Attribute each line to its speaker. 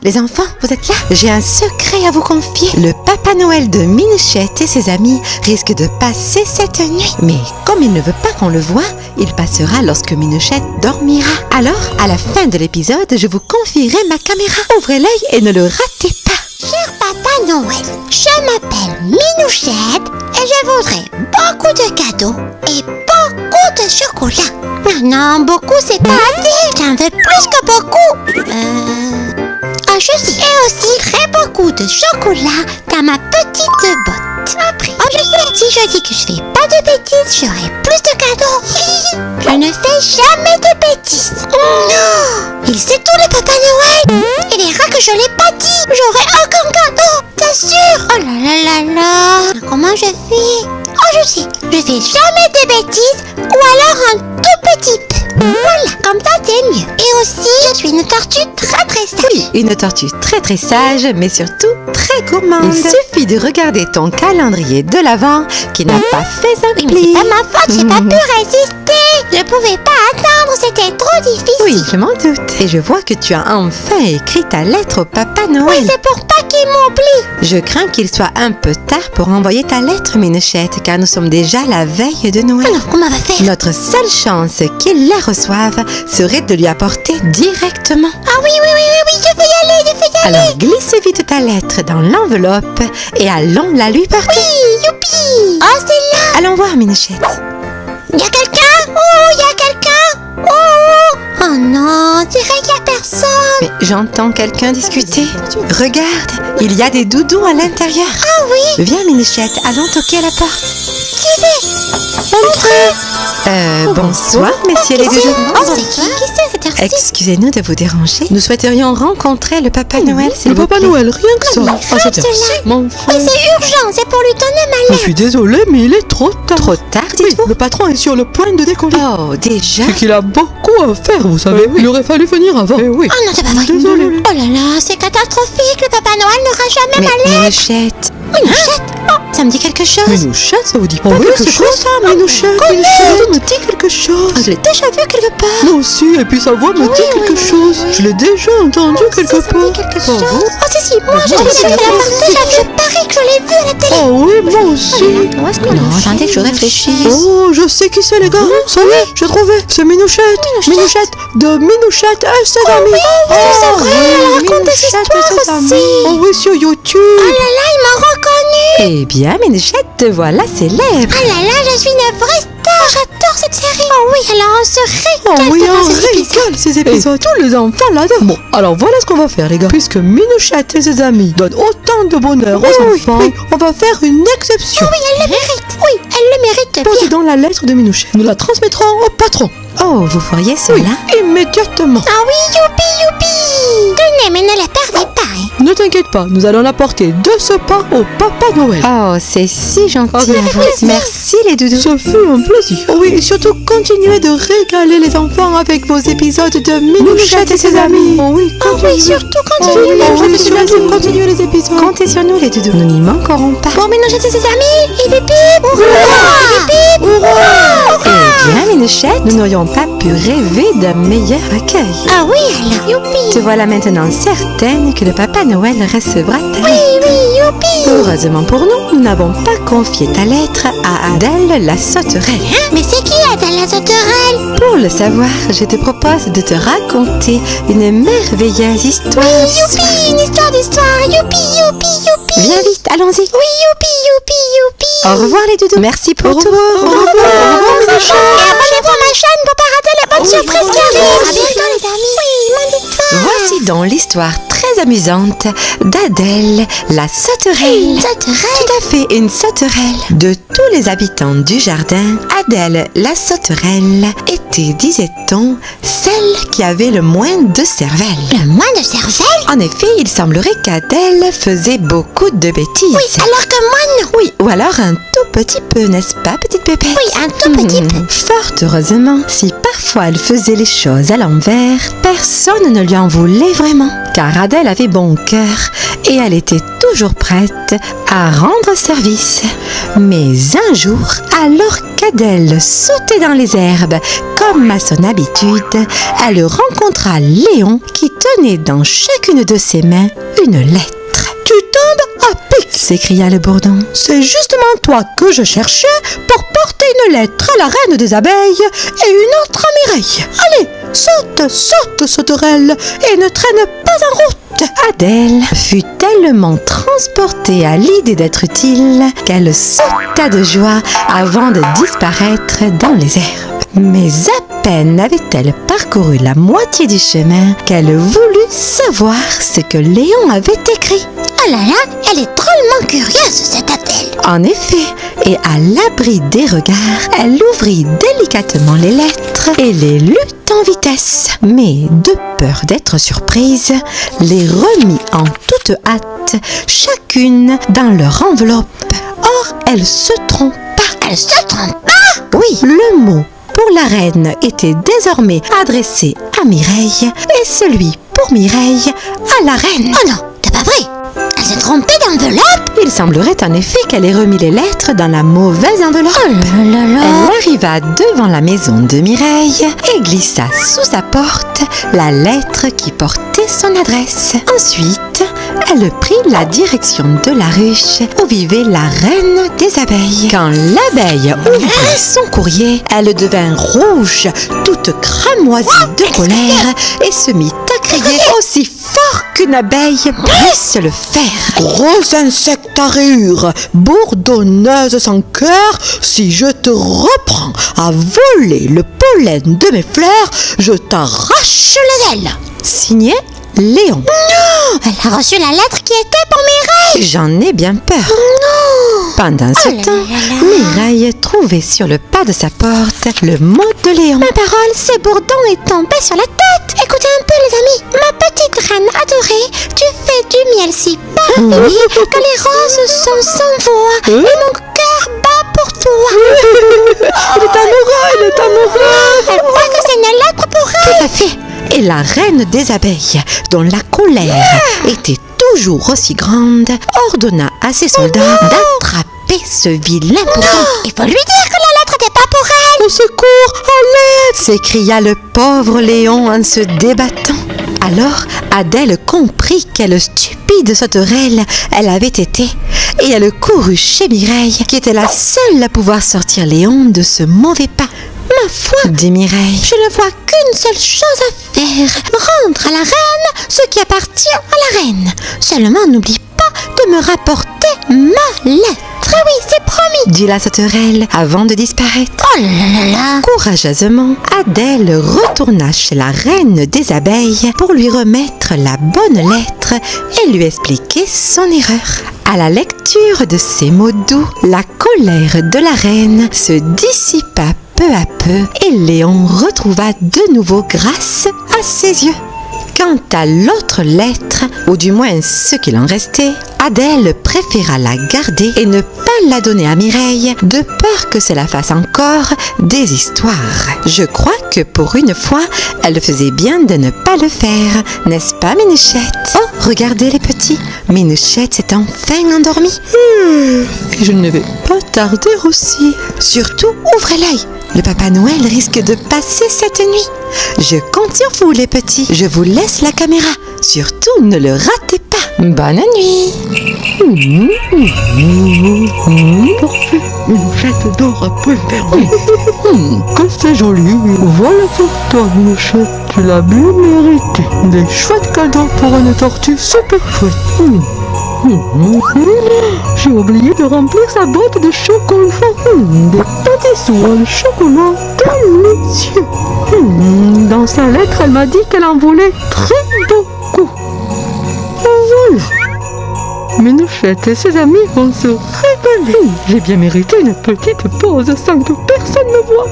Speaker 1: Les enfants, vous êtes là? J'ai un secret à vous confier. Le Papa Noël de Minouchette et ses amis risque de passer cette nuit. Mais comme il ne veut pas qu'on le voie, il passera lorsque Minouchette dormira. Alors, à la fin de l'épisode, je vous confierai ma caméra. Ouvrez l'œil et ne le ratez pas.
Speaker 2: Cher Papa Noël, je m'appelle Minouchette et je voudrais beaucoup de cadeaux et beaucoup de chocolat. Non, beaucoup c'est pas assez. J'en veux plus que beaucoup. Je sais. Et aussi très beaucoup de chocolat dans ma petite botte. Après, je sais. Si je dis que je fais pas de bêtises, j'aurai plus de cadeaux. Je ne fais jamais de bêtises. Non. Il sait tout le Papa Noël. Il verra que je l'ai pas dit. J'aurai aucun cadeau. T'assures. Oh là là là là. Comment je fais? Oh, je sais. Je fais jamais de bêtises ou alors un tout petit peu. Voilà, comme ça c'est mieux. Et aussi, je suis une tortue très très sage.
Speaker 1: Oui, une tortue très très sage, mais surtout très gourmande. Il suffit de regarder ton calendrier de l'Avent qui n'a pas fait un
Speaker 2: Oui, mais
Speaker 1: pli.
Speaker 2: c'est pas ma faute, j'ai pas pu résister. Je pouvais pas attendre, c'était trop difficile.
Speaker 1: Oui, je m'en doute. Et je vois que tu as enfin écrit ta lettre au Papa Noël.
Speaker 2: Oui, c'est pour pas qu'il m'oublie.
Speaker 1: Je crains qu'il soit un peu tard pour envoyer ta lettre, Minouchette, car nous sommes déjà la veille de Noël.
Speaker 2: Alors, comment on va faire?
Speaker 1: Notre seule chance qu'il la reçoive serait de lui apporter directement.
Speaker 2: Ah oui, je vais y aller,
Speaker 1: Alors glisse vite ta lettre dans l'enveloppe et allons la lui porter.
Speaker 2: Oui, youpi. Oh, c'est là.
Speaker 1: Allons voir, Minouchette.
Speaker 2: Y a quelqu'un? Oh, y a quelqu'un? Oh non, c'est vrai qu'il y a personne.
Speaker 1: Mais j'entends quelqu'un discuter. Regarde, il y a des doudous à l'intérieur.
Speaker 2: Ah oui,
Speaker 1: Viens, Minouchette, allons toquer à la porte.
Speaker 2: qui c'est? Entrez.
Speaker 1: Bonsoir, messieurs les doudous.
Speaker 2: Oh, c'est qui? Qui c'est cette heure-ci?
Speaker 1: Excusez-nous de vous déranger. Nous souhaiterions rencontrer le Papa Noël, s'il
Speaker 3: Le
Speaker 1: vous
Speaker 3: Papa
Speaker 1: plaît.
Speaker 3: Noël, rien que ça.
Speaker 2: mais
Speaker 3: À cette
Speaker 2: reste
Speaker 3: heure-ci,
Speaker 2: là.
Speaker 3: mon
Speaker 2: Mais
Speaker 3: frère.
Speaker 2: c'est urgent, c'est pour lui donner ma
Speaker 3: Je
Speaker 2: lettre.
Speaker 3: suis désolé, mais il est trop tard.
Speaker 1: Trop tard,
Speaker 3: Oui,
Speaker 1: dites-vous?
Speaker 3: le patron est sur le point de décoller.
Speaker 1: Oh, déjà?
Speaker 3: C'est qu'il a beaucoup à faire, vous savez. Il aurait fallu venir avant. Oui.
Speaker 2: Oh non, c'est pas vrai.
Speaker 3: Désolé.
Speaker 2: Oh là là, c'est catastrophique. Le Papa Noël n'aura jamais
Speaker 1: Mais
Speaker 2: ma lettre.
Speaker 1: Minouchette,
Speaker 2: Minouchette. Oh,
Speaker 1: ça me dit quelque chose?
Speaker 3: Minouchette, ça vous dit pas
Speaker 1: Oh oui,
Speaker 3: quelque
Speaker 1: c'est
Speaker 3: chose?
Speaker 1: quoi ça, Minouchette?
Speaker 3: Minouchette me dit quelque chose.
Speaker 1: Je l'ai déjà vu quelque part.
Speaker 3: Moi aussi, et puis sa voix me dit quelque chose. Je l'ai déjà entendu quelque
Speaker 2: ça me
Speaker 3: part.
Speaker 2: dit quelque
Speaker 3: Ah
Speaker 2: chose.
Speaker 3: bon?
Speaker 2: Oh, si, moi, je
Speaker 1: Moi
Speaker 2: l'ai
Speaker 1: aussi,
Speaker 2: vu à la
Speaker 1: moi
Speaker 2: part déjà. Je parie que je l'ai vu à la télé.
Speaker 3: Ah oui, moi aussi.
Speaker 2: Où est-ce qu'on
Speaker 1: Non,
Speaker 2: l'a
Speaker 1: attendez que je réfléchisse.
Speaker 3: Oh, je sais qui c'est, les gars. Ça y est, j'ai trouvé. C'est Minouchette. Minouchette de Minouchette et ses amis.
Speaker 2: oui, c'est vrai, elle raconte des
Speaker 3: Minouchette et ses
Speaker 2: histoires
Speaker 3: amis.
Speaker 2: aussi.
Speaker 3: Oh oui, sur YouTube.
Speaker 2: Oh là là, il m'a reconnu.
Speaker 1: Eh bien, Minouchette, te voilà célèbre.
Speaker 2: Oh là là, je suis une vraie star. J'adore cette série. Oh oui, alors on se
Speaker 3: Oh
Speaker 2: régale
Speaker 3: oui,
Speaker 2: devant
Speaker 3: on
Speaker 2: ces épisodes.
Speaker 3: régale ces épisodes. Tous les enfants l'adorent. Bon, alors voilà ce qu'on va faire, les gars. Puisque Minouchette et ses amis donnent autant de bonheur aux enfants, on va faire une exception.
Speaker 2: Oui, elle le mérite. Oui, elle le mérite
Speaker 3: Posez
Speaker 2: bien.
Speaker 3: dans la lettre de Minouchette. Nous la transmettrons au patron.
Speaker 1: Oh, vous feriez cela?
Speaker 3: Immédiatement.
Speaker 2: Ah oui, youpi. Tenez, mais ne la perdez pas. Hein.
Speaker 3: Ne t'inquiète pas, nous allons l'apporter de ce pas au Papa Noël.
Speaker 1: Oh, c'est si gentil
Speaker 3: Ah,
Speaker 1: à
Speaker 3: ça fait
Speaker 1: vous.
Speaker 2: plaisir.
Speaker 1: Merci les doudous.
Speaker 3: Ce fut un plaisir. Oh oui, et surtout continuez de régaler les enfants avec vos épisodes de Minouchette et ses amis. Oh oui,
Speaker 2: Oh oui, surtout
Speaker 3: Oh
Speaker 2: continuez.
Speaker 3: oui,
Speaker 2: les
Speaker 3: je
Speaker 2: petits
Speaker 3: suis là
Speaker 2: doudous.
Speaker 3: pour continuer les épisodes.
Speaker 1: Comptez sur nous les doudous. Nous n'y manquerons pas.
Speaker 2: Bon, Minouchette et ses amis, hip hip hip. Hurrah.
Speaker 1: Eh bien, Minouchette, nous n'aurions pas pu rêver d'un meilleur accueil.
Speaker 2: Ah oui, alors, youpi.
Speaker 1: Te voilà maintenant certaine que le Papa Noël recevra ta lettre.
Speaker 2: Oui, youpi.
Speaker 1: Heureusement pour nous, nous n'avons pas confié ta lettre à Adèle la sauterelle.
Speaker 2: Mais c'est qui Adèle la sauterelle?
Speaker 1: Pour le savoir, je te propose de te raconter une merveilleuse histoire.
Speaker 2: Youpi, une histoire d'histoire. Youpi, youpi, youpi.
Speaker 1: Viens vite, allons-y.
Speaker 2: Oui, youpi, youpi, youpi.
Speaker 1: Au revoir les doudous. Merci pour tout.
Speaker 3: Au revoir.
Speaker 2: Et abonnez-vous à ma chaîne pour pas rater les bonnes surprises qui arrivent. À bientôt les amis. Oui, m'en dites pas.
Speaker 1: Voici donc l'histoire très amusante d'Adèle la sauterelle.
Speaker 2: Sauterelle.
Speaker 1: Tout à fait, une sauterelle. De tous les habitants du jardin, Adèle la sauterelle était, disait-on, celle qui avait le moins de cervelle.
Speaker 2: Le moins de cervelle?
Speaker 1: En effet, il semblerait qu'Adèle faisait beaucoup de bêtises.
Speaker 2: Oui, alors que moi non.
Speaker 1: Oui, ou alors un tout petit peu, n'est-ce pas, petite pépette?
Speaker 2: Oui, un tout petit peu.
Speaker 1: Fort heureusement, si parfois elle faisait les choses à l'envers, personne ne lui en voulait vraiment. Car Adèle avait bon cœur et elle était toujours prête à rendre service. Mais un jour, alors qu'Adèle sautait dans les herbes, comme à son habitude, elle rencontra Léon qui tenait dans chacune de ses mains une lettre. « Tu tombes à pic !» s'écria le bourdon. « C'est justement toi que je cherchais pour porter une lettre à la reine des abeilles et une autre à Mireille. Allez, saute, saute, sauterelle, et ne traîne pas en route !» Adèle fut tellement transportée à l'idée d'être utile qu'elle sauta de joie avant de disparaître dans les herbes. Mais à peine avait-elle parcouru la moitié du chemin qu'elle voulut savoir ce que Léon avait écrit.
Speaker 2: Oh là là, elle est drôlement curieuse, cette Adèle.
Speaker 1: En effet, et à l'abri des regards, elle ouvrit délicatement les lettres et les lut en vitesse. Mais de peur d'être surprise, les remit en toute hâte, chacune dans leur enveloppe. Or, elle se trompa.
Speaker 2: Elle se trompe pas?
Speaker 1: Oui, le mot pour la reine était désormais adressé à Mireille et celui pour Mireille à la reine.
Speaker 2: Oh non, c'est pas vrai. Elle s'est trompée d'enveloppe.
Speaker 1: Il semblerait en effet qu'elle ait remis les lettres dans la mauvaise enveloppe.
Speaker 2: Oh là là.
Speaker 1: Elle arriva devant la maison de Mireille et glissa sous sa porte la lettre qui portait son adresse. Ensuite, elle prit la direction de la ruche où vivait la reine des abeilles. Quand l'abeille ouvrit son courrier, elle devint rouge, toute cramoisie de colère et se mit à crier aussi fort qu'une abeille puisse le faire. Gros insecte à rire, bourdonneuse sans cœur, si je te reprends à voler le pollen de mes fleurs, je t'arrache les ailes. Signé Léon.
Speaker 2: Non, elle a reçu la lettre qui était pour Mireille.
Speaker 1: J'en ai bien peur.
Speaker 2: Non.
Speaker 1: Pendant ce temps, Mireille trouvait sur le pas de sa porte le mot de Léon.
Speaker 2: Ma parole, ce bourdon est tombé sur la tête. Écoutez un peu, les amis. Ma petite reine adorée, tu fais du miel si parfumé que les roses sont sans voix et mon cœur bat pour toi.
Speaker 3: Il est amoureux.
Speaker 2: Elle croit que c'est une lettre pour elle.
Speaker 1: Tout à fait. Et la reine des abeilles, dont la colère était toujours aussi grande, ordonna à ses soldats d'attraper ce vilain bourdon.
Speaker 2: Il faut lui dire que la lettre n'était pas pour elle.
Speaker 1: Au secours, à l'aide! S'écria le pauvre Léon en se débattant. Alors Adèle comprit quelle stupide sauterelle elle avait été et elle courut chez Mireille qui était la seule à pouvoir sortir Léon de ce mauvais pas. Ma foi, dit Mireille, je ne vois qu'une seule chose à faire, rendre à la reine ce qui appartient à la reine. Seulement n'oublie pas de me rapporter ma lettre. Oui, c'est promis, dit la sauterelle avant de disparaître.
Speaker 2: Oh là là là.
Speaker 1: Courageusement, Adèle retourna chez la reine des abeilles pour lui remettre la bonne lettre et lui expliquer son erreur. À la lecture de ces mots doux, la colère de la reine se dissipa peu à peu et Léon retrouva de nouveau grâce à ses yeux. Quant à l'autre lettre, ou du moins ce qu'il en restait, Adèle préféra la garder et ne pas la donner à Mireille, de peur que cela fasse encore des histoires. Je crois que pour une fois, elle faisait bien de ne pas le faire, n'est-ce pas, Minouchette? Oh, regardez les petits, Minouchette s'est enfin endormie.
Speaker 3: Et je ne vais pas tarder aussi.
Speaker 1: Surtout, ouvrez l'œil. Le Papa Noël risque de passer cette nuit. Je compte sur vous, les petits. Je vous laisse la caméra. Surtout, ne le ratez pas. Bonne nuit.
Speaker 3: Parfait. Minouchette dort à peu fermé. Que c'est joli. Voilà pour toi, Minouchette. Tu l'as bien mérité. Des chouettes cadeaux pour une tortue super chouette. J'ai oublié de remplir sa boîte de chocolat. Des petits soins de chocolat délicieux. Dans sa lettre, elle m'a dit qu'elle en voulait très beaucoup. Voilà. Minouchette et ses amis vont se régaler. J'ai bien mérité une petite pause sans que personne me voie.